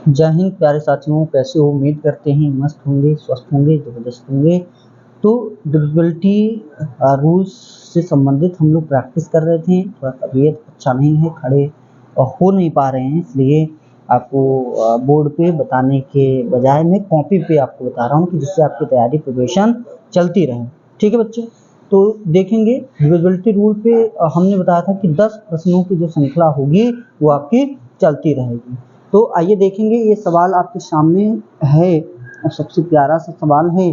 जय हिंद प्यारे साथियों, कैसे हो? उम्मीद करते हैं मस्त होंगे, स्वस्थ होंगे, जबरदस्त होंगे। तो डिविजिबिलिटी रूल्स से संबंधित हम लोग प्रैक्टिस कर रहे थे। थोड़ा तबीयत अच्छा नहीं है, खड़े हो नहीं पा रहे हैं, इसलिए आपको बोर्ड पे बताने के बजाय मैं कॉपी पे आपको बता रहा हूँ कि जिससे आपकी तैयारी प्रिपरेशन चलती रहे। ठीक है बच्चे, तो देखेंगे डिविजिबिलिटी रूल पे हमने बताया था कि 10 प्रश्नों की जो श्रृंखला होगी वो आपकी चलती रहेगी। तो आइए देखेंगे, ये सवाल आपके सामने है और सबसे प्यारा सा सवाल है,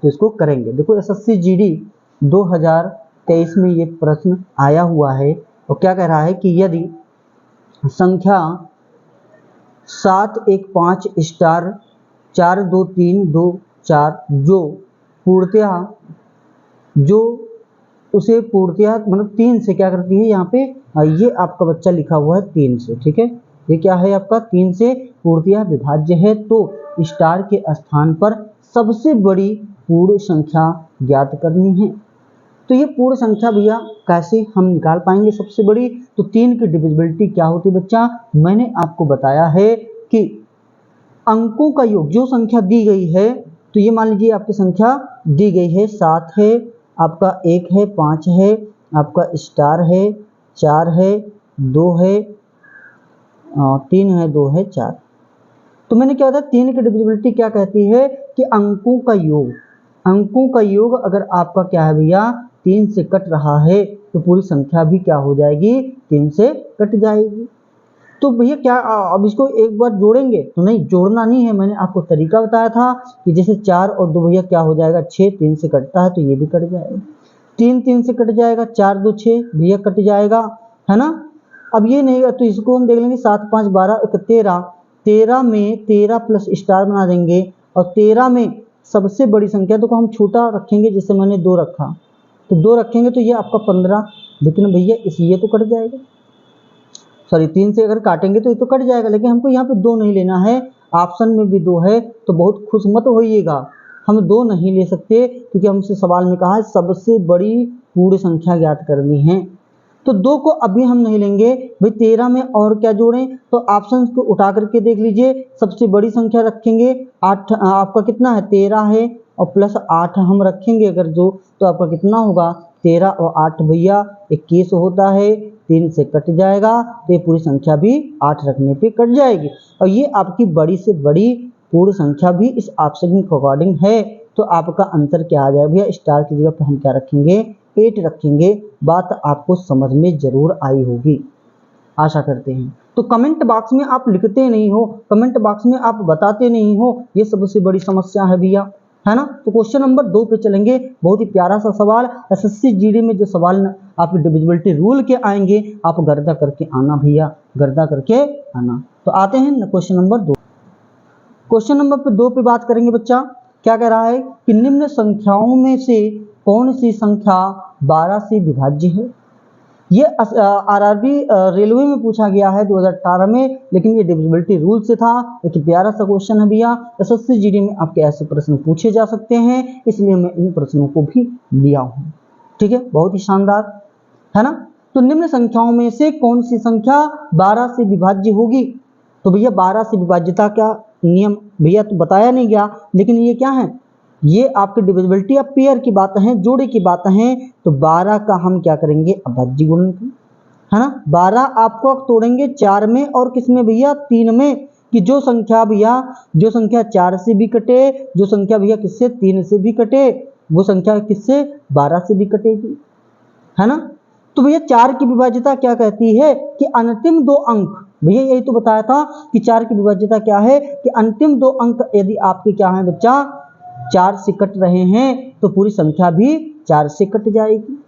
तो इसको करेंगे। देखो एसएससी जीडी 2023 में ये प्रश्न आया हुआ है और क्या कह रहा है कि यदि संख्या 715 स्टार 42324 जो उसे पूर्णतया मतलब 3 से क्या करती है, यहाँ पे ये आपका बच्चा लिखा हुआ है 3 से। ठीक है, ये क्या है आपका 3 से पूर्णतया विभाज्य है, तो स्टार के स्थान पर सबसे बड़ी पूर्ण संख्या ज्ञात करनी है। तो ये पूर्ण संख्या भैया कैसे हम निकाल पाएंगे सबसे बड़ी? तो 3 की डिविजिबिलिटी क्या होती है बच्चा? मैंने आपको बताया है कि अंकों का योग, जो संख्या दी गई है, तो ये मान लीजिए आपकी संख्या दी गई है 7 है, आपका 1 है, 5 है, आपका स्टार है, 4 है, 2 है, 3 है, 2 है, 4। तो मैंने क्या बताया, 3 की डिविजिबिलिटी क्या कहती है कि अंकों का योग, अंकों का योग अगर आपका क्या है भैया 3 से कट रहा है तो पूरी संख्या भी क्या हो जाएगी, 3 से कट जाएगी। तो भैया क्या अब इसको एक बार जोड़ेंगे? तो नहीं, जोड़ना नहीं है, मैंने आपको तरीका बताया था कि जैसे 4 और 2 भैया क्या हो जाएगा 6, 3 से कटता है तो ये भी कट जाएगा, 3 3 से कट जाएगा, 4 2 6 भैया कट जाएगा, है ना। अब ये नहीं, तो इसको हम देख लेंगे 7 5 12 1 13, 13 में 13 प्लस स्टार बना देंगे और 13 में सबसे बड़ी संख्या तो हम छोटा रखेंगे, जैसे मैंने 2 रखा, तो 2 रखेंगे तो ये आपका 15, लेकिन भैया इस ये तो कट जाएगा, सॉरी 3 से अगर काटेंगे तो ये तो कट जाएगा, लेकिन हमको यहाँ पे 2 नहीं लेना है, ऑप्शन में भी 2 है, तो बहुत खुश मत होइएगा, हम 2 नहीं ले सकते क्योंकि हमसे सवाल में कहा है सबसे बड़ी पूर्ण संख्या ज्ञात करनी है, तो 2 को अभी हम नहीं लेंगे भाई। 13 में और क्या जोड़ें, तो ऑप्शन को उठा करके देख लीजिए, सबसे बड़ी संख्या रखेंगे 8, आपका कितना है 13 है, और प्लस 8 हम रखेंगे अगर जो, तो आपका कितना होगा 13 और 8 भैया 21 होता है, 3 से कट जाएगा तो ये पूरी संख्या भी 8 रखने पे कट जाएगी, और ये आपकी बड़ी से बड़ी पूर्ण संख्या भी इस ऑप्शन के अकॉर्डिंग है। तो आपका आंसर क्या आ जाएगा भैया, स्टार की जगह पे हम क्या रखेंगे 8 रखेंगे। बात आपको समझ में जरूर आई होगी, आशा करते हैं। तो कमेंट बॉक्स में आप लिखते नहीं हो, कमेंट बॉक्स में आप बताते नहीं हो, ये सबसे बड़ी समस्या है भैया, है ना। तो क्वेश्चन नंबर 2 पे चलेंगे, बहुत ही प्यारा सा सवाल, एसएससी जीडी में जो सवाल आपके डिविजिबिलिटी रूल के आएंगे आप गर्दा करके आना भैया, गर्दा करके आना। तो आते हैं क्वेश्चन नंबर 2। क्वेश्चन नंबर 2 पे बात करेंगे बच्चा, क्या कह रहा है कि निम्न संख्याओं में से कौन सी संख्या 12 से विभाज्य है? ये आरआरबी रेलवे में पूछा गया है 2018 में, लेकिन ये डिविजिबिलिटी रूल से था। एक प्यारा सा क्वेश्चन है भैया, एसएससी जीडी में आपके ऐसे प्रश्न पूछे जा सकते हैं, इसलिए मैं इन प्रश्नों को भी लिया हूँ। ठीक है, बहुत ही शानदार, है ना। तो निम्न संख्याओं में से कौन सी संख्या 12 से विभाज्य होगी? तो भैया 12 से विभाज्यता का नियम भैया तो बताया नहीं गया, लेकिन ये क्या है, ये आपकी डिविजिबिलिटी ऑफ पेयर की बात है, जोड़े की बात है। तो 12 का हम क्या करेंगे अभाज्य गुणन, है ना। 12 आपको तोड़ेंगे 4 में और किस में भैया 3 में, कि जो संख्या भैया, जो संख्या 4 से भी कटे, जो संख्या भैया किससे 3 से भी कटे, वो संख्या किससे 12 से भी कटेगी, है ना। तो भैया 4 की विभाज्यता क्या कहती है कि अंतिम 2 अंक, भैया यही तो बताया था कि 4 की विभाज्यता क्या है कि अंतिम 2 अंक यदि आपके क्या है बच्चा 4 से कट रहे हैं तो पूरी संख्या भी 4 से कट जाएगी,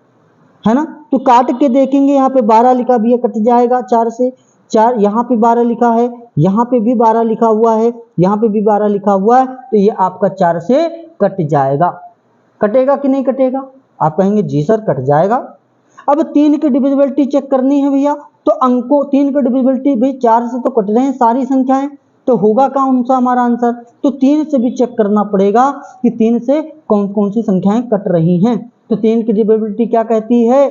है ना। तो काट के देखेंगे, यहाँ पे 12 लिखा भैया कट जाएगा 4 से, 4 यहाँ पे 12 लिखा है, यहाँ पे भी 12 लिखा हुआ है, यहाँ पे भी 12 लिखा हुआ है, तो ये आपका 4 से कट जाएगा। कटेगा कि नहीं कटेगा? आप कहेंगे जी सर कट जाएगा। अब 3 की डिविजिबिलिटी चेक करनी है भैया, तो अंकों 3 की डिविजिबिलिटी भाई 4 से तो कट रहे हैं सारी संख्याएं, तो होगा कौन सा हमारा आंसर? तो 3 से भी चेक करना पड़ेगा कि 3 से कौन कौन सी संख्याएं कट रही हैं। तो 3 की डिविजिबिलिटी क्या कहती है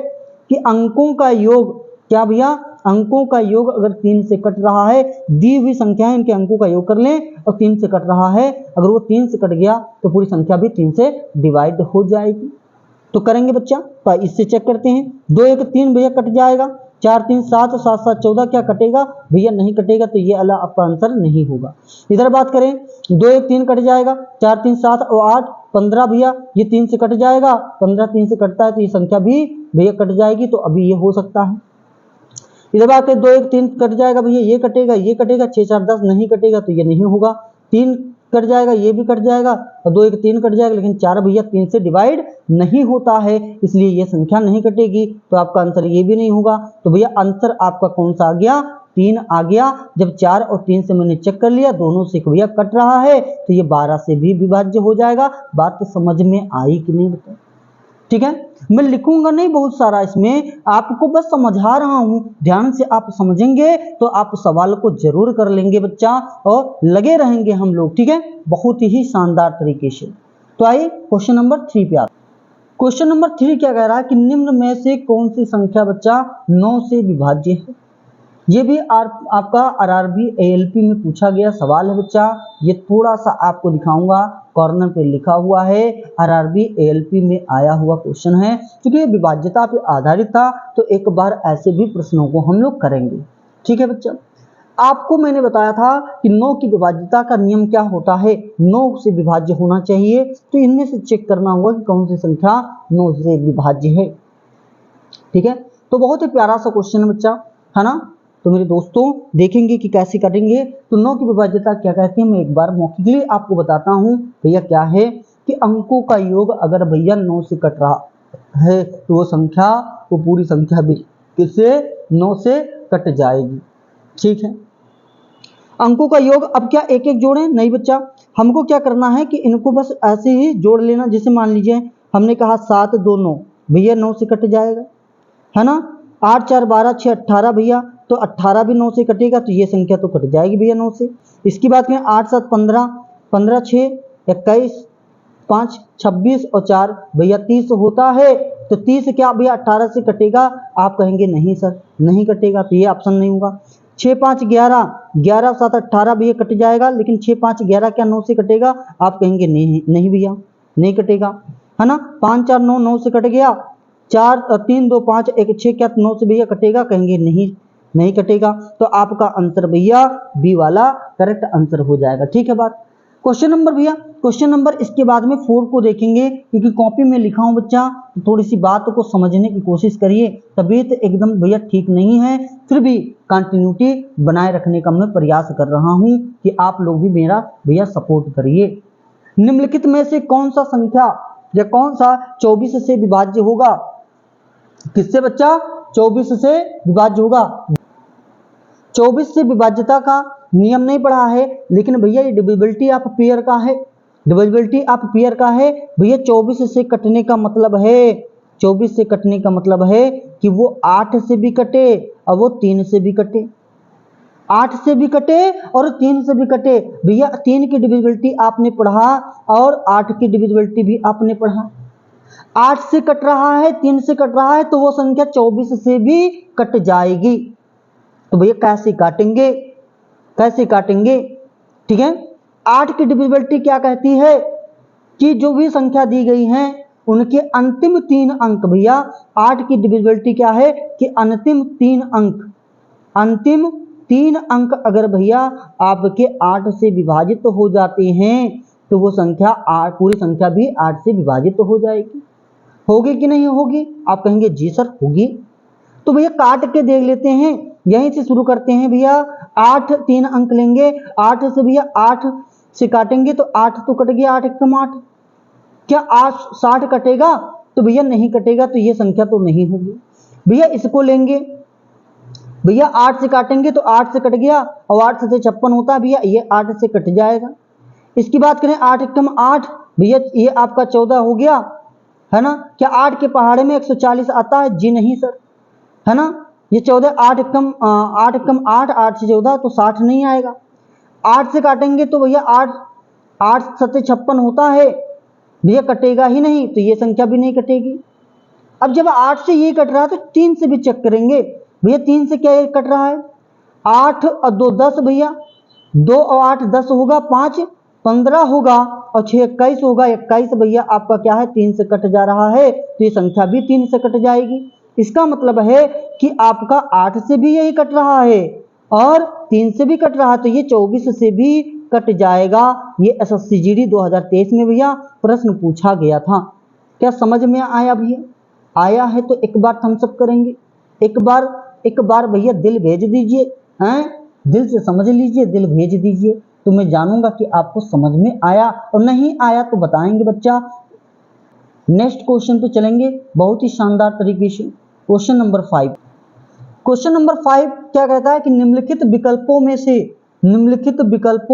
कि अंकों का योग क्या भैया, अंकों का योग अगर 3 से कट रहा है, दी हुई संख्या है इनके अंकों का योग कर लें और 3 से कट रहा है, अगर वो 3 से कट गया तो पूरी संख्या भी 3 से डिवाइड हो जाएगी। तो करेंगे बच्चा, तो इससे चेक करते हैं। 2 1 3 भैया कट जाएगा, 4 3 7 7 7 14 क्या कटेगा भैया, नहीं कटेगा, तो ये अला आपका आंसर नहीं होगा। इधर बात करें, 2 1 3 कट जाएगा, 4 3 7 और 8 15 भैया, ये 3 से कट जाएगा, 15 3 से कटता है तो ये संख्या भी भैया कट जाएगी, तो अभी ये हो सकता है। इधर बात करें, 2 1 3 कट जाएगा भैया, ये कटेगा 6 4 10 नहीं कटेगा, तो ये नहीं होगा। 3 कट जाएगा, ये भी कट जाएगा, और 2 1 3 कट जाएगा, लेकिन 4 भैया 3 से डिवाइड नहीं होता है, इसलिए ये संख्या नहीं कटेगी, तो आपका आंसर ये भी नहीं होगा। तो भैया आंसर आपका कौन सा आ गया, 3 आ गया। जब 4 और 3 से मैंने चेक कर लिया, दोनों से भैया कट रहा है, तो ये 12 से भी विभाज्य हो जाएगा। बात तो समझ में आई कि नहीं बताओ? ठीक है, मैं लिखूंगा नहीं बहुत सारा इसमें, आपको बस समझा रहा हूं, ध्यान से आप समझेंगे तो आप सवाल को जरूर कर लेंगे बच्चा, और लगे रहेंगे हम लोग, ठीक है, बहुत ही शानदार तरीके से। तो आइए क्वेश्चन नंबर 3 पे आते। क्वेश्चन नंबर 3 क्या कह रहा है कि निम्न में से कौन सी संख्या बच्चा 9 से विभाज्य है। ये भी आपका आरआरबी एएलपी में पूछा गया सवाल है बच्चा। ये थोड़ा सा आपको दिखाऊंगा, कॉर्नर पे लिखा हुआ है, आरआरबी एएलपी में आया हुआ क्वेश्चन है। क्योंकि ये विभाज्यता पे आधारित था, तो एक बार ऐसे भी प्रश्नों को हम लोग करेंगे। ठीक है बच्चा, आपको मैंने बताया था कि 9 की विभाज्यता का नियम क्या होता है, 9 से विभाज्य होना चाहिए। तो इनमें से चेक करना होगा कि कौन सी संख्या 9 से विभाज्य है। ठीक है, तो बहुत ही प्यारा सा क्वेश्चन है बच्चा, है ना। तो मेरे दोस्तों देखेंगे कि कैसे करेंगे। तो 9 की विभाज्यता क्या कहते हैं, मैं एक बार मौखिकली आपको बताता हूँ भैया। क्या है कि अंकों का योग अगर भैया 9 से कट रहा है, तो वो संख्या, वो पूरी संख्या भी किससे, 9 से कट जाएगी। ठीक है, अंकों का योग अब क्या एक एक जोड़ें, नहीं बच्चा, हमको क्या करना है कि इनको बस ऐसे ही जोड़ लेना। जैसे मान लीजिए हमने कहा 7 2 9 भैया 9 से कट जाएगा, है ना। 8 4 12 6 18 भैया, तो 18 भी 9 से कटेगा, तो ये संख्या तो कट जाएगी भैया 9 से। इसकी बात करें 8 7 15 15 6 21 5 26 और 4 भैया 30 होता है। तो 30 क्या भैया 18 से कटेगा, आप कहेंगे नहीं सर नहीं कटेगा, तो ये ऑप्शन नहीं होगा। 6 5 11 11 7 18 भैया कट जाएगा, लेकिन 6 5 11 क्या 9 से कटेगा, आप कहेंगे नहीं नहीं भैया नहीं कटेगा, है ना। 5 4 9 9 से कट गया, 4 3 2 5 1 6 क्या 9 से भैया कटेगा, कहेंगे नहीं नहीं कटेगा। तो आपका आंसर भैया बी वाला करेक्ट आंसर हो जाएगा। ठीक है बात। क्वेश्चन नंबर भैया, क्वेश्चन नंबर इसके बाद में 4 को देखेंगे, क्योंकि कॉपी में लिखा हूं बच्चा, तो थोड़ी सी बात को समझने की कोशिश करिए। तबीयत एकदम भैया ठीक नहीं है, फिर भी कंटिन्यूटी बनाए रखने का मैं प्रयास कर रहा हूं कि आप लोग भी मेरा भैया सपोर्ट करिए। निम्नलिखित में से कौन सा संख्या या कौन सा 24 से विभाज्य होगा, किससे बच्चा 24 से विभाज्य होगा। 24 से विभाज्यता का नियम नहीं पढ़ा है, लेकिन भैया ये डिविजिबिलिटी ऑफ पेयर का है, डिविजिबिलिटी ऑफ पेयर का है भैया। 24 से कटने का मतलब है, 24 से कटने का मतलब है कि वो 8 से भी कटे और वो 3 से भी कटे, 8 से भी कटे और 3 से भी कटे। भैया 3 की डिविजिबिलिटी आपने पढ़ा और 8 की डिविजिबिलिटी भी आपने पढ़ा। 8 से कट रहा है, 3 से कट रहा है, तो वो संख्या 24 से भी कट जाएगी। तो भैया कैसे काटेंगे, कैसे काटेंगे। ठीक है, 8 की डिविजिबिलिटी क्या कहती है कि जो भी संख्या दी गई है उनके अंतिम 3 अंक, भैया 8 की डिविजिबिलिटी क्या है कि अंतिम 3 अंक, अंतिम 3 अंक अगर भैया आपके 8 से विभाजित हो जाते हैं, तो वो संख्या पूरी संख्या भी 8 से विभाजित हो जाएगी। होगी कि नहीं होगी, आप कहेंगे जी सर होगी। तो भैया काट के देख लेते हैं, यहीं से शुरू करते हैं भैया। 8 3 अंक लेंगे, 8 से भैया 8 से काटेंगे तो 8 तो कट गया, 8 एकम 8, क्या 8 60 कटेगा, तो भैया नहीं कटेगा, तो ये संख्या तो नहीं होगी। भैया इसको लेंगे, भैया 8 से काटेंगे तो 8 से कट गया, और 8 से 56 होता है भैया, ये 8 से कट जाएगा। इसकी बात करें 8 एकम 8 भैया, ये आपका 14 हो गया, है ना। क्या 8 के पहाड़े में 140 आता है, जी नहीं सर, है ना। ये 14 8 एकम 8 8 से 14 तो 60 नहीं आएगा। 8 से काटेंगे तो भैया 8 8 7 56 होता है भैया, कटेगा ही नहीं, तो ये संख्या भी नहीं कटेगी। अब जब 8 से ये कट रहा है तो 3 से भी चेक करेंगे भैया 3 से क्या ये कट रहा है, 8 और 2 10 भैया, 2 और 8 10 होगा, 5 15 होगा और 6 21 होगा। 21 भैया आपका क्या है, 3 से कट जा रहा है, तो ये संख्या भी 3 से कट जाएगी। इसका मतलब है कि आपका 8 से भी यही कट रहा है और 3 से भी कट रहा है, तो ये 24 से भी कट जाएगा। ये एसएससी जीडी 2023 में भैया प्रश्न पूछा गया था। क्या समझ में आया भैया? आया है तो एक बार थम्स अप करेंगे, एक बार भैया दिल भेज दीजिए, हैं, दिल से समझ लीजिए, दिल भेज दीजिए, तो मैं जानूंगा कि आपको समझ में आया, और नहीं आया तो बताएंगे बच्चा। नेक्स्ट क्वेश्चन पे चलेंगे बहुत ही शानदार तरीके से। क्वेश्चन नंबर 5, क्वेश्चन नंबर 5 क्या कहता है कि निम्नलिखित विकल्पों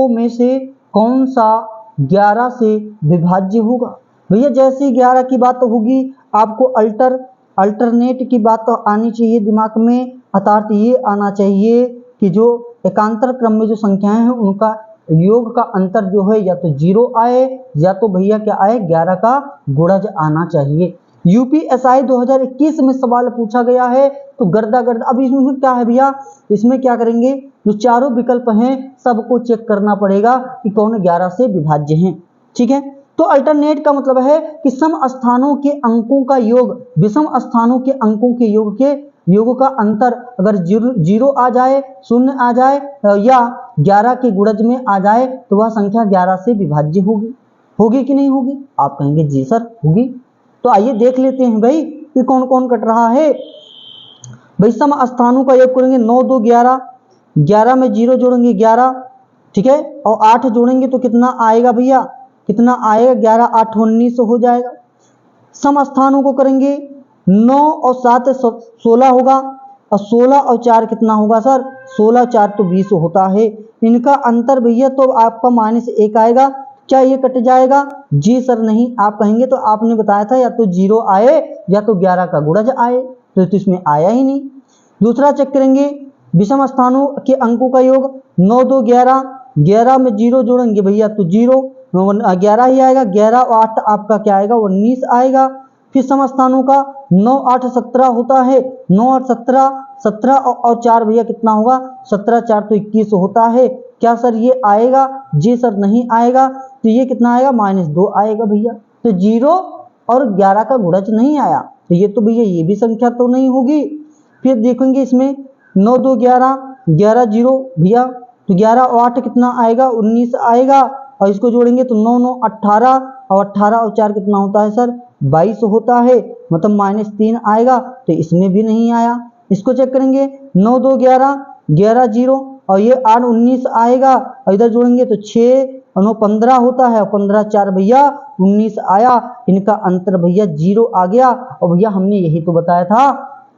में से कौन सा 11 से विभाज्य होगा। भैया जैसे ही 11 की बात होगी आपको अल्टरनेट की बात तो आनी चाहिए दिमाग में, अर्थात ये आना चाहिए कि जो एकांतर क्रम में जो संख्याएं हैं उनका योग का अंतर जो है या तो 0 आए या तो भैया क्या आए, 11 का गुणज आना चाहिए। यूपीएसआई 2021 में सवाल पूछा गया है, तो गर्दा। अब इसमें क्या है भैया, इसमें क्या करेंगे, जो चारों विकल्प हैं सबको चेक करना पड़ेगा कि कौन 11 से विभाज्य हैं। ठीक है, तो अल्टरनेट का मतलब है कि सम स्थानों के अंकों का योग विषम स्थानों के अंकों के योग का अंतर अगर 0 आ जाए, 0 आ जाए या 11 के गुणज में आ जाए तो वह संख्या 11 से विभाज्य होगी कि नहीं होगी? आप कहेंगे जी सर होगी। तो आइए देख लेते हैं भाई कि कौन कौन कट रहा है। भाई सम स्थानों का योग करेंगे, 9 2 11, 11 में 0 जोड़ेंगे 11, ठीक है, और 8 जोड़ेंगे तो कितना आएगा भैया, कितना आएगा, 11 8 19 हो जाएगा। सम स्थानों को करेंगे, 9 और 7 16 होगा, और 16 और 4 कितना होगा सर, 16 4 तो 20 होता है। इनका अंतर भैया तो आपका -1 आएगा। क्या ये कट जाएगा? जी सर नहीं। आप कहेंगे तो आपने बताया था या तो 0 आए या तो 11 का गुणज आए, तो इसमें आया ही नहीं। दूसरा चेक करेंगे, विषम स्थानों के अंकों का योग, 9 2 11, 11 में 0 जोड़ेंगे भैया तो 0, 11 ही आएगा, 11 और 8 आपका क्या आएगा, 19 आएगा। फिर सम स्थानों का 9 8 17 होता है, 9 8 17, 17 और 4 भैया कितना होगा, 17 4 तो 21 होता है। क्या सर ये आएगा? जी सर नहीं आएगा। तो ये कितना आएगा, -2 आएगा भैया। तो 0 और 11 का गुणज नहीं आया, तो ये तो भैया ये भी संख्या तो नहीं होगी। फिर देखेंगे इसमें 9 2 11, 11 0 भैया, तो 11 और 8 कितना आएगा, 19 आएगा, और इसको जोड़ेंगे तो 9 9 18, और 18 और 4 कितना होता है सर, 22 होता है, मतलब -3 आएगा, तो इसमें भी नहीं आया। इसको चेक करेंगे, 9 2 11, 11 0, और ये 8 19 आएगा, और इधर जोड़ेंगे तो 6 और 9 15 होता है, और 15 4 भैया 19 आया। इनका अंतर भैया 0 आ गया। और भैया हमने यही तो बताया था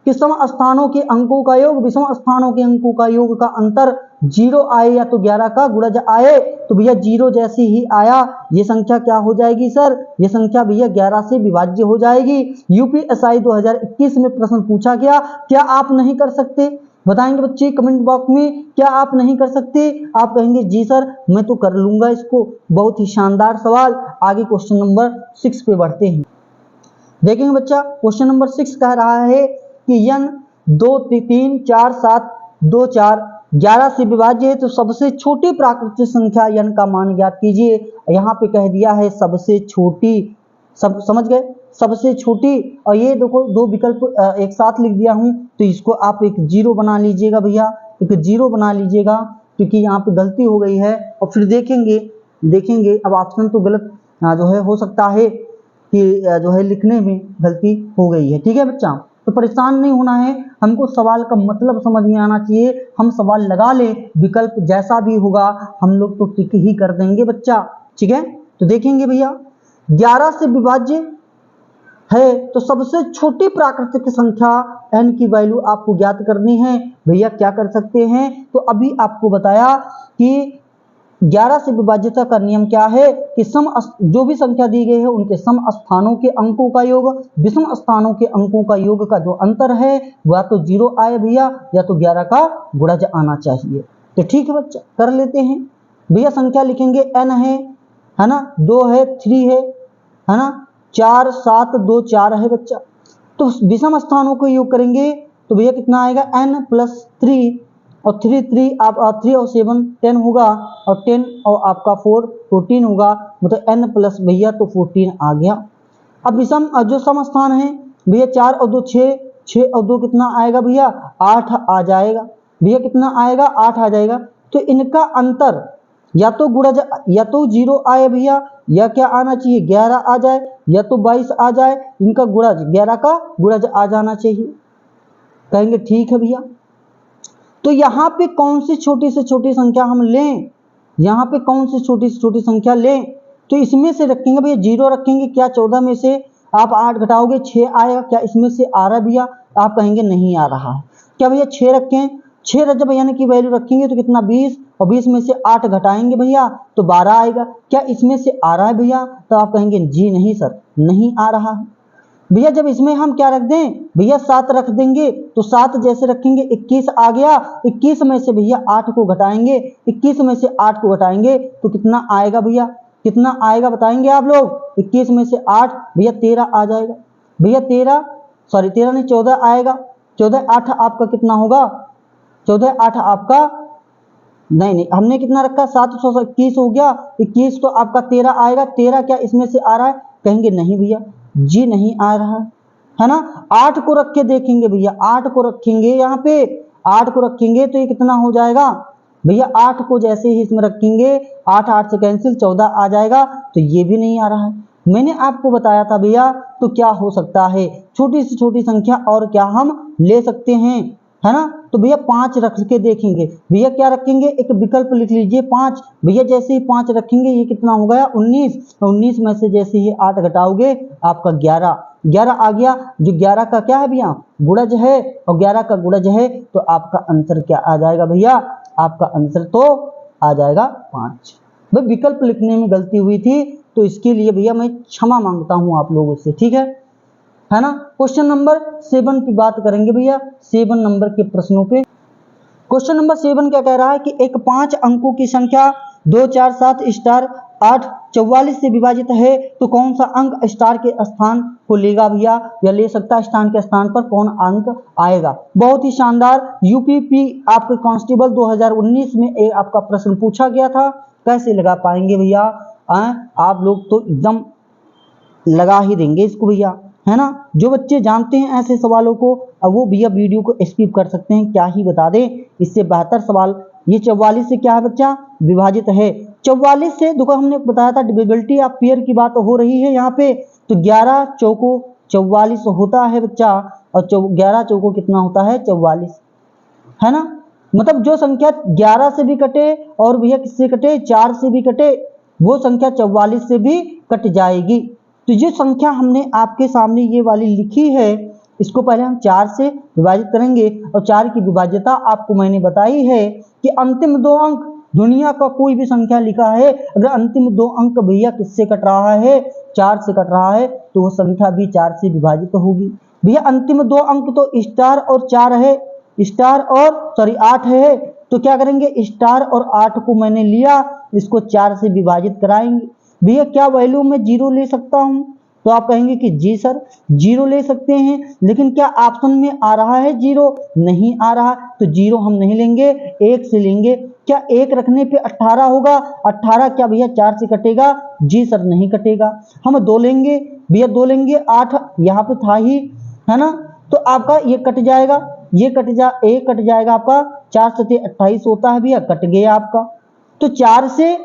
कि सम स्थानों के अंकों का योग विषम स्थानों के अंकों का योग का अंतर 0 आए या तो 11 का गुणज आए, तो भैया 0 जैसे ही आया ये संख्या क्या हो जाएगी सर, ये संख्या भैया 11 से विभाज्य हो जाएगी। यूपीएसआई 2021 में प्रश्न पूछा गया। क्या आप नहीं कर सकते? बताएंगे बच्चे कमेंट बॉक्स में, क्या आप नहीं कर सकते? आप कहेंगे जी सर मैं तो कर लूंगा इसको। बहुत ही शानदार सवाल। आगे क्वेश्चन नंबर 6 पे बढ़ते हैं। देखेंगे बच्चा, क्वेश्चन नंबर 6 कह रहा है कि यन 2 3 4 7 2 4 11 से विभाज्य है, तो सबसे छोटी प्राकृतिक संख्या यन का मान ज्ञात कीजिए। यहाँ पे कह दिया है सबसे छोटी, सब समझ गए, सबसे छोटी। और ये देखो दो विकल्प एक साथ लिख दिया हूँ, तो इसको आप एक 0 बना लीजिएगा भैया, एक 0 बना लीजिएगा, क्योंकि यहाँ पे गलती हो गई है। और फिर देखेंगे अब ऑप्शन तो गलत जो है हो सकता है कि जो है लिखने में गलती हो गई है। ठीक है बच्चा, तो परेशान नहीं होना है, हमको सवाल का मतलब समझ में आना चाहिए। हम सवाल लगा ले, विकल्प जैसा भी होगा हम लोग तो टिक ही कर देंगे बच्चा। ठीक है, तो देखेंगे भैया 11 से विभाज्य है, तो सबसे छोटी प्राकृतिक संख्या n की वैल्यू आपको ज्ञात करनी है। भैया क्या कर सकते हैं, तो अभी आपको बताया कि 11 से विभाज्यता का नियम क्या है कि जो भी संख्या दी गई है उनके सम स्थानों के अंकों का योग विषम स्थानों के अंकों का योग का जो अंतर है वह तो 0 आए भैया, या तो 11 का गुणज आना चाहिए। तो ठीक है बच्चा, कर लेते हैं भैया। संख्या लिखेंगे n है ना, 2 है, 3 है ना, 4 7 2 4 है बच्चा। तो विषम स्थानों को योग करेंगे तो भैया कितना आएगा n+3 और 3 आप 3 और 7 10 होगा और 10 और आपका 4 14 होगा, मतलब n प्लस भैया तो 14 आ गया। अब विषम जो सम स्थान है भैया 4 और 2 6, 6 और 2 कितना आएगा भैया 8 आ जाएगा। भैया कितना आएगा 8 आ जाएगा। तो इनका अंतर या तो गुणज या तो 0 आए भैया, या क्या आना चाहिए 11 आ जाए, या तो 22 आ जाए, इनका गुणज 11 का गुणज आ जाना चाहिए। कहेंगे ठीक है भैया। तो यहाँ पे कौन सी छोटी से छोटी संख्या हम लें, यहाँ पे कौन सी छोटी से छोटी संख्या लें, तो इसमें से रखेंगे भैया 0 रखेंगे। क्या 14 में से आप 8 घटाओगे 6 आएगा, क्या इसमें से आ रहा है भैया, आप कहेंगे नहीं आ रहा है। क्या भैया 6 रखें, 6 जब यानी कि वैल्यू रखेंगे तो कितना 20, और 20 में से 8 घटाएंगे भैया तो 12 आएगा। क्या इसमें से आ रहा है भैया, तो आप कहेंगे जी नहीं सर नहीं आ रहा है। भैया जब इसमें हम क्या रख दें भैया 7 रख देंगे, तो 7 जैसे रखेंगे 21 आ गया। 21 में से भैया 8 को घटाएंगे, 21 में से 8 को घटाएंगे तो कितना आएगा भैया, कितना आएगा बताएंगे आप लोग। 21 में से 8 भैया 13 आ जाएगा। भैया 13 नहीं 14 आएगा। 14 8 आपका कितना होगा, 14 8 आपका नहीं हमने कितना रखा 721 हो गया। 21 तो आपका 13 आएगा। 13 क्या इसमें से आ रहा है, कहेंगे नहीं भैया जी नहीं आ रहा है ना। 8 को रख के देखेंगे भैया, 8 को रखेंगे यहाँ पे, 8 को रखेंगे तो ये कितना हो जाएगा भैया, 8 को जैसे ही इसमें रखेंगे 8 8 से कैंसिल 14 आ जाएगा, तो ये भी नहीं आ रहा है। मैंने आपको बताया था भैया, तो क्या हो सकता है छोटी से छोटी संख्या और क्या हम ले सकते हैं, है ना। तो भैया 5 रख के देखेंगे। भैया क्या रखेंगे, एक विकल्प लिख लीजिए 5। भैया जैसे ही 5 रखेंगे ये कितना हो गया 19, 19 में से जैसे ही 8 घटाओगे आपका 11 आ गया। जो 11 का क्या है भैया गुणज है, और 11 का गुणज है, तो आपका आंसर क्या आ जाएगा भैया, आपका आंसर तो आ जाएगा 5। भाई विकल्प लिखने में गलती हुई थी, तो इसके लिए भैया मैं क्षमा मांगता हूं आप लोगों से, ठीक है ना। क्वेश्चन नंबर 7 की बात करेंगे भैया, 7 नंबर के प्रश्नों पे। क्वेश्चन नंबर 7 क्या कह रहा है कि एक 5 अंकों की संख्या 2 4 7 स्टार 8 44 से विभाजित है, तो कौन सा अंक स्टार के स्थान को लेगा भैया, या ले सकता है स्थान के स्थान पर कौन अंक आएगा। बहुत ही शानदार यूपीपी आपके कांस्टेबल 2019 में एक आपका प्रश्न पूछा गया था। कैसे लगा पाएंगे भैया, आप लोग तो एकदम लगा ही देंगे इसको भैया, है ना। जो बच्चे जानते हैं ऐसे सवालों को, अब वो भैया वीडियो को स्किप कर सकते हैं, क्या ही बता दें इससे बेहतर सवाल। ये 44 से क्या है बच्चा विभाजित है। 44 से देखो हमने बताया था डिविजिबिलिटी ऑफ पेयर की बात हो रही है यहाँ पे, तो 11 चौको 44 होता है बच्चा, और 11 चौको कितना होता है 44, है ना। मतलब जो संख्या 11 से भी कटे और भैया किससे कटे 4 से भी कटे, वो संख्या 44 से भी कट जाएगी। तो जो संख्या हमने आपके सामने ये वाली लिखी है, इसको पहले हम 4 से विभाजित करेंगे, और 4 की विभाज्यता आपको मैंने बताई है कि अंतिम 2 अंक दुनिया का कोई भी संख्या लिखा है, अगर अंतिम 2 अंक भैया किससे कट रहा है 4 से कट रहा है, तो वो संख्या भी 4 से विभाजित होगी। भैया अंतिम 2 अंक तो स्टार और 4 है, स्टार और 8 है, तो क्या करेंगे स्टार और 8 को मैंने लिया, इसको 4 से विभाजित कराएंगे। भैया क्या वैल्यू में 0 ले सकता हूं, तो आप कहेंगे कि जी सर 0 ले सकते हैं, लेकिन क्या ऑप्शन में आ रहा है 0, नहीं आ रहा, तो 0 हम नहीं लेंगे, 1 से लेंगे। क्या 1 रखने पे 18 होगा, 18 क्या भैया 4 से कटेगा, जी सर नहीं कटेगा। हम 2 लेंगे भैया, 2 लेंगे 8 यहाँ पे था ही, है ना, तो आपका ये कट जाएगा, ये एक कट जाएगा आपका, 4 से 28 होता है भैया, कट गया आपका, तो 4 से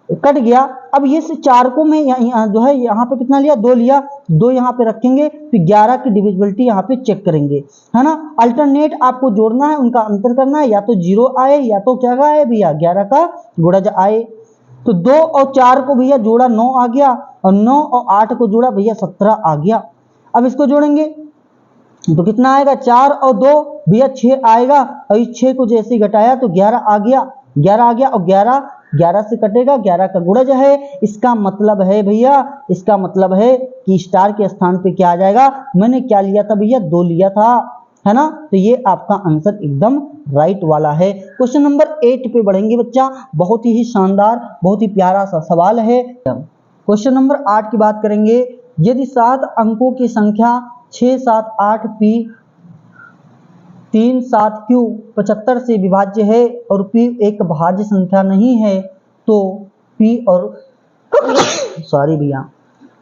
कट गया। अब ये से 4 को मैं जो है यहाँ पे कितना लिया 2 लिया, 2 यहाँ पे रखेंगे, फिर 11 की डिविजिबिलिटी यहाँ पे चेक करेंगे, है ना। अल्टरनेट आपको जोड़ना है, उनका अंतर करना है, या तो 0 आए या तो क्या आए भैया 11 का गुणज आए। तो 2 और 4 को भैया जोड़ा 9 आ गया, और 9 और 8 को जोड़ा भैया 17 आ गया। अब इसको जोड़ेंगे तो कितना आएगा 4 और 2 भैया 6 आएगा, और इस 6 को जैसे घटाया तो 11 आ गया, 11 आ गया, और 11 से कटेगा, 11 का गुणज है। इसका मतलब है भैया, इसका मतलब है कि स्टार के स्थान पे क्या आ जाएगा, मैंने क्या लिया था भैया 2 लिया था, है ना। तो ये आपका आंसर एकदम राइट वाला है। क्वेश्चन नंबर 8 पे बढ़ेंगे बच्चा, बहुत ही शानदार बहुत ही प्यारा सा सवाल है। क्वेश्चन नंबर 8 की बात करेंगे, यदि 7 अंकों की संख्या 6 7 8 पी 3 7 क्यू 75 से विभाज्य है और p एक भाज्य संख्या नहीं है तो p और सॉरी भैया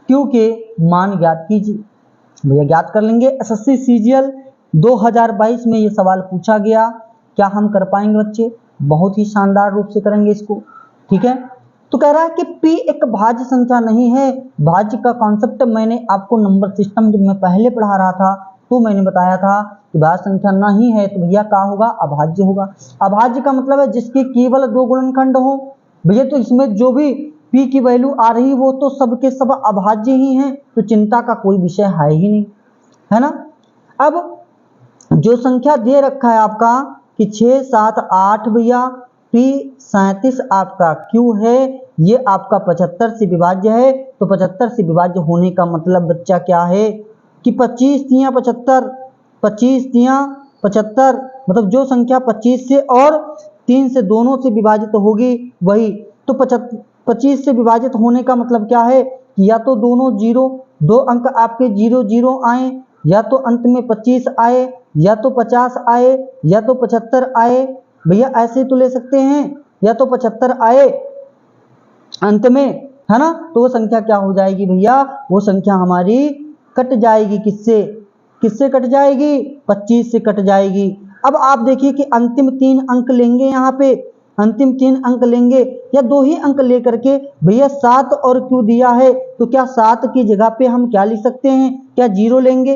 q के मान ज्ञात कीजिए। भैया ज्ञात कर लेंगे। एसएससी सीजीएल 2022 में ये सवाल पूछा गया। क्या हम कर पाएंगे बच्चे? बहुत ही शानदार रूप से करेंगे इसको, ठीक है। तो कह रहा है कि p एक भाज्य संख्या नहीं है। भाज्य का कॉन्सेप्ट मैंने आपको नंबर सिस्टम जब मैं पहले पढ़ा रहा था तो मैंने बताया था कि भाज्य संख्या नहीं है तो भैया क्या होगा? अभाज्य होगा। अभाज्य का मतलब है जिसके केवल 2 गुणनखंड हो। भैया तो इसमें जो भी p की वैल्यू आ रही वो तो सब के सब अभाज्य ही हैं, तो चिंता का कोई विषय है ही नहीं, है ना। अब जो संख्या दे रखा है आपका कि 6 7 8 भैया p 37 आपका q है, ये आपका 75 से विभाज्य है। तो 75 से विभाज्य होने का मतलब बच्चा क्या है कि 25 तियां 75, 25 तियां 75, मतलब जो संख्या 25 से और 3 से दोनों से विभाजित होगी वही। तो 25 से विभाजित होने का मतलब क्या है कि या तो दोनों जीरो, 2 अंक आपके 0 0 आए, या तो अंत में 25 आए, या तो 50 आए, या तो 75 आए। भैया ऐसे तो ले सकते हैं, या तो 75 आए अंत में, है ना। तो वो संख्या क्या हो जाएगी भैया? वो संख्या हमारी कट जाएगी। किससे? किससे कट जाएगी? 25 से कट जाएगी। अब आप देखिए कि अंतिम 3 अंक लेंगे, यहाँ पे अंतिम 3 अंक लेंगे या 2 ही अंक लेकर के भैया 7 और क्यों दिया है तो क्या 7 की जगह पे हम क्या लिख सकते हैं? क्या 0 लेंगे?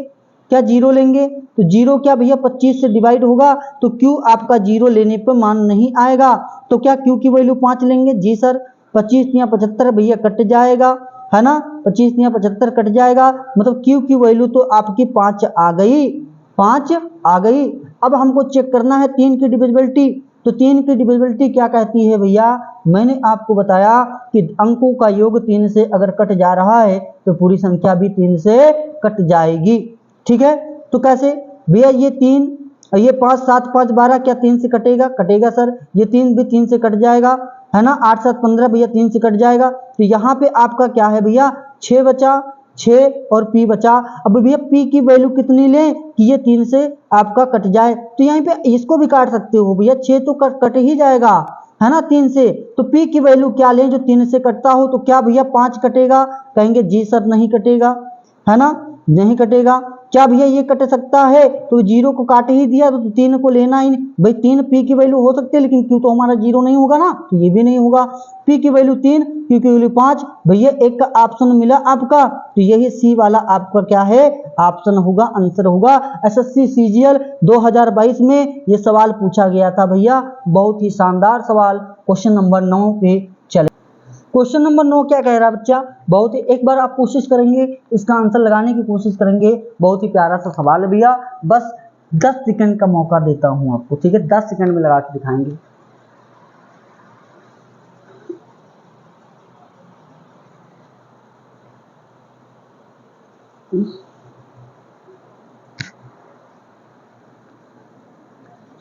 क्या 0 लेंगे? तो 0 क्या भैया 25 से डिवाइड होगा तो क्यू आपका 0 लेने पर मान नहीं आएगा। तो क्या क्यू की वैल्यू 5 लेंगे? जी सर। 25 या 75 भैया कट जाएगा, है ना। 25 या 75 कट जाएगा, मतलब क्यू की वैल्यू तो आपकी 5 आ गई, 5 आ गई। अब हमको चेक करना है 3 की डिविजिबिलिटी। तो 3 की डिविजिबिलिटी क्या कहती है भैया? मैंने आपको बताया कि अंकों का योग 3 से अगर कट जा रहा है तो पूरी संख्या भी 3 से कट जाएगी, ठीक है। तो कैसे भैया? ये 3, ये 5 7 5 12 क्या 3 से कटेगा? कटेगा सर। ये 3 भी 3 से कट जाएगा, है ना। 8 7 15 भैया 3 से कट जाएगा। तो यहाँ पे आपका क्या है भैया? 6 बचा, 6 और p बचा। अब भैया p की वैल्यू कितनी लें कि ये 3 से आपका कट जाए? तो यहाँ पे इसको भी काट सकते हो भैया, 6 तो कट ही जाएगा, है ना 3 से। तो p की वैल्यू क्या लें जो 3 से कटता हो? तो क्या भैया 5 कटेगा? कहेंगे जी सर नहीं कटेगा, है ना, नहीं कटेगा। क्या भैया ये कट सकता है? तो 0 को काट ही दिया तो 3 को लेना ही नहीं भाई। 3 p की वैल्यू हो सकती है लेकिन क्यों तो हमारा 0 नहीं होगा ना, तो ये भी नहीं होगा। p की वैल्यू 3, q की वैल्यू 5, भैया एक का ऑप्शन मिला आपका, तो यही सी वाला आपका क्या है? ऑप्शन होगा, आंसर होगा। एसएससी सीजीएल 2022 में ये सवाल पूछा गया था भैया, बहुत ही शानदार सवाल। क्वेश्चन नंबर 9 पे चले। क्वेश्चन नंबर 9 क्या कह रहा है बच्चा? बहुत ही एक बार आप कोशिश करेंगे इसका आंसर लगाने की कोशिश करेंगे। बहुत ही प्यारा सा सवाल है भैया, बस 10 सेकंड का मौका देता हूं आपको, ठीक है। 10 सेकंड में लगा के दिखाएंगे।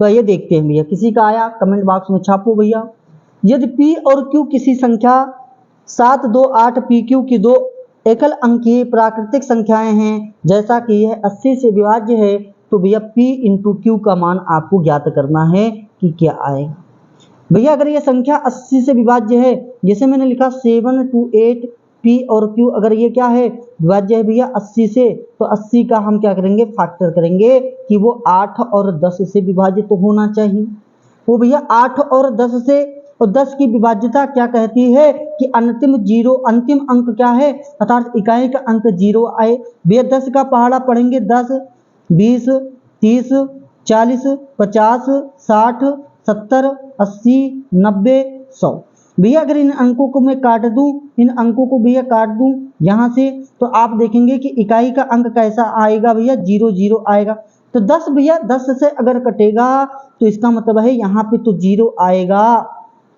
तो आइए देखते हैं भैया, किसी का आया कमेंट बॉक्स में छापो भैया। यदि p और q किसी संख्या 7 2 8 pq की 2 एकल अंकीय प्राकृतिक संख्याएं हैं, जैसा कि यह 80 से विभाज्य है, तो भैया p इंटू q का मान आपको ज्ञात करना है कि क्या आएगा। भैया अगर ये संख्या 80 से विभाज्य है, जैसे मैंने लिखा 7 2 8 p और q, अगर ये क्या है? विभाज्य है भैया 80 से, तो 80 का हम क्या करेंगे? फैक्टर करेंगे कि वो 8 और 10 से विभाजित तो होना चाहिए। वो भैया 8 और 10 से, और 10 की विभाज्यता क्या कहती है कि अंतिम अंक क्या है? अर्थात इकाई का अंक 0 आए। भैया 10 का पहाड़ा पढ़ेंगे, 10 20 30 40 50 60 70 80 90 100। भैया अगर इन अंकों को मैं काट दूं, इन अंकों को भैया काट दूं यहाँ से, तो आप देखेंगे कि इकाई का अंक कैसा आएगा भैया? 0 0 आएगा। तो 10 भैया 10 से अगर कटेगा तो इसका मतलब है यहाँ पे तो 0 आएगा,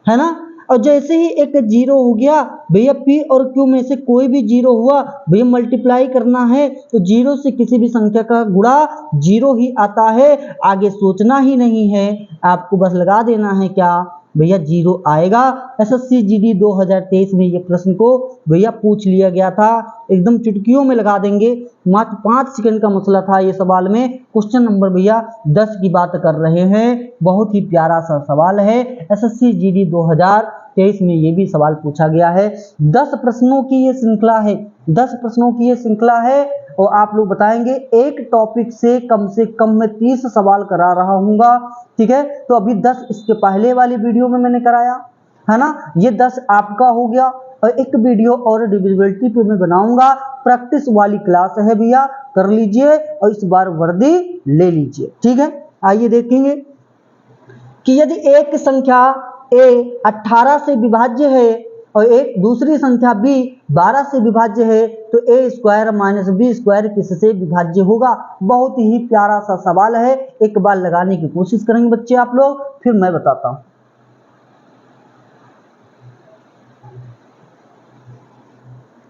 है ना। और जैसे ही एक 0 हो गया भैया p और q में से कोई भी 0 हुआ भैया, मल्टीप्लाई करना है तो 0 से किसी भी संख्या का गुणा 0 ही आता है, आगे सोचना ही नहीं है, आपको बस लगा देना है क्या? भैया 0 आएगा। एसएससी जीडी 2023 में ये प्रश्न को भैया पूछ लिया गया था, एकदम चुटकियों में लगा देंगे, मात्र 5 सेकंड का मसला था ये सवाल में। क्वेश्चन नंबर भैया 10 की बात कर रहे हैं, बहुत ही प्यारा सा सवाल है। एसएससी जीडी 2023 में ये भी सवाल पूछा गया है। 10 प्रश्नों की ये श्रृंखला है, 10 प्रश्नों की ये श्रृंखला है और आप लोग बताएंगे एक टॉपिक से कम मैं 30 सवाल करा रहा हूँगा, ठीक है। तो अभी 10 इसके पहले वाली वीडियो में मैंने कराया है ना, ये 10 आपका हो गया और एक वीडियो और डिविजिबिलिटी पे मैं बनाऊंगा, प्रैक्टिस वाली क्लास है भैया, कर लीजिए और इस बार वर्दी ले लीजिए, ठीक है। आइए देखेंगे कि यदि एक संख्या a 18 से विभाज्य है और एक दूसरी संख्या b 12 से विभाज्य है तो a square minus b square किससे विभाज्य होगा। बहुत ही प्यारा सा सवाल है, एक बार लगाने की कोशिश करेंगे बच्चे आप लोग, फिर मैं बताता हूं।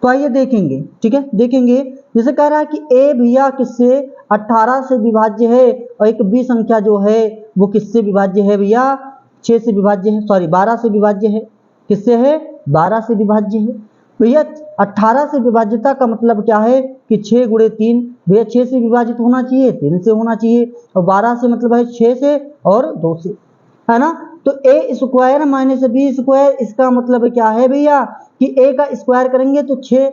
तो आइए देखेंगे, ठीक है, देखेंगे। जैसे कह रहा है कि a भैया किससे 18 से विभाज्य है और एक b संख्या जो है वो किससे विभाज्य है भैया, 6 से विभाज्य है, सॉरी 12 से विभाज्य है। किससे है, 12 से विभाज्य है भैया। 18 से विभाज्यता का मतलब क्या है कि 6 गुणे 3 भैया 6 से विभाजित होना चाहिए, 3 से होना चाहिए, और 12 से मतलब है 6 से और 2 से, है ना। तो a square minus b square, इसका मतलब क्या है भैया कि a का स्क्वायर करेंगे तो 6,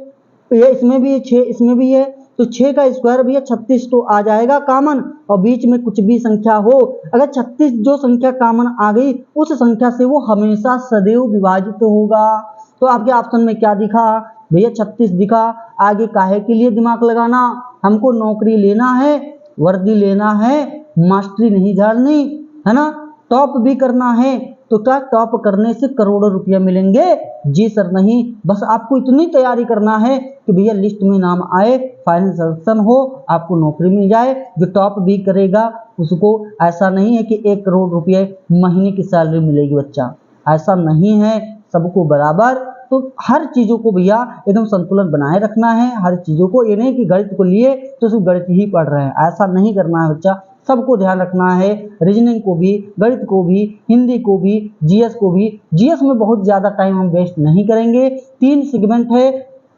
ये इसमें भी है 6, इसमें भी है, तो 6 का स्क्वायर भैया 36 तो आ जाएगा कॉमन, और बीच में कुछ भी संख्या हो, अगर 36 जो संख्या कॉमन आ गई उस संख्या से वो हमेशा सदैव विभाजित होगा। तो आपके ऑप्शन में क्या दिखा भैया, 36 दिखा। आगे काहे के लिए दिमाग लगाना, हमको नौकरी लेना है, वर्दी लेना है, मास्टरी नहीं झाड़नी, है ना, टॉप भी करना है। तो क्या टॉप करने से करोड़ों रुपया मिलेंगे? जी सर नहीं, बस आपको इतनी तैयारी करना है कि भैया लिस्ट में नाम आए, फाइनल सिलेक्शन हो, आपको नौकरी मिल जाए। जो टॉप भी करेगा उसको ऐसा नहीं है कि 1 करोड़ रुपये महीने की सैलरी मिलेगी बच्चा, ऐसा नहीं है, सबको बराबर। तो हर चीज़ों को भैया एकदम संतुलन बनाए रखना है, हर चीज़ों को, ये नहीं कि गणित को लिए तो सिर्फ गणित ही पढ़ रहे हैं, ऐसा नहीं करना है बच्चा, सबको ध्यान रखना है। रीजनिंग को भी, गणित को भी, हिंदी को भी, जीएस को भी। जीएस में बहुत ज़्यादा टाइम हम वेस्ट नहीं करेंगे, 3 सेगमेंट है,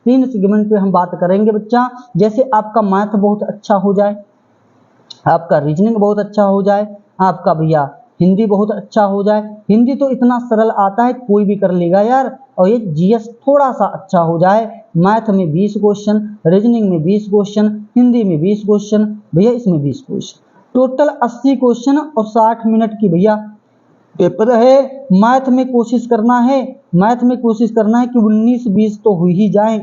3 सेगमेंट पे हम बात करेंगे बच्चा। जैसे आपका मैथ बहुत अच्छा हो जाए, आपका रीजनिंग बहुत अच्छा हो जाए, आपका भैया हिंदी बहुत अच्छा हो जाए। हिंदी तो इतना सरल आता है कोई भी कर लेगा यार, और ये जीएस थोड़ा सा अच्छा हो जाए। मैथ में 20 क्वेश्चन, रीजनिंग में 20 क्वेश्चन, हिंदी में 20 क्वेश्चन, भैया इसमें 20 क्वेश्चन, टोटल 80 क्वेश्चन और 60 मिनट की भैया पेपर है। मैथ में कोशिश करना है, मैथ में कोशिश करना है कि 19-20 तो हो ही जाए,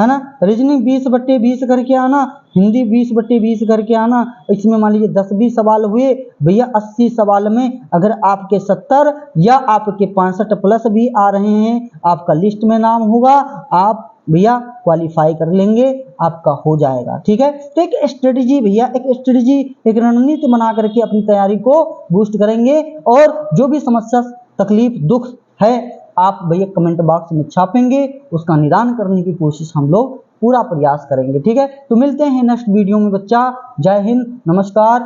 है ना। रीजनिंग 20/20 करके आना, हिंदी 20/20 करके आना। इसमें मान लीजिए 10-20 सवाल हुए भैया, 80 सवाल में अगर आपके 70 या आपके 65 प्लस भी आ रहे हैं, आपका लिस्ट में नाम होगा, आप भैया क्वालिफाई कर लेंगे, आपका हो जाएगा, ठीक है। तो एक स्ट्रेटजी भैया, एक स्ट्रेटजी, एक रणनीति बना करके अपनी तैयारी को बूस्ट करेंगे, और जो भी समस्या, तकलीफ, दुख है आप भैया कमेंट बॉक्स में छापेंगे, उसका निदान करने की कोशिश हम लोग पूरा प्रयास करेंगे, ठीक है। तो मिलते हैं नेक्स्ट वीडियो में बच्चा। जय हिंद, नमस्कार।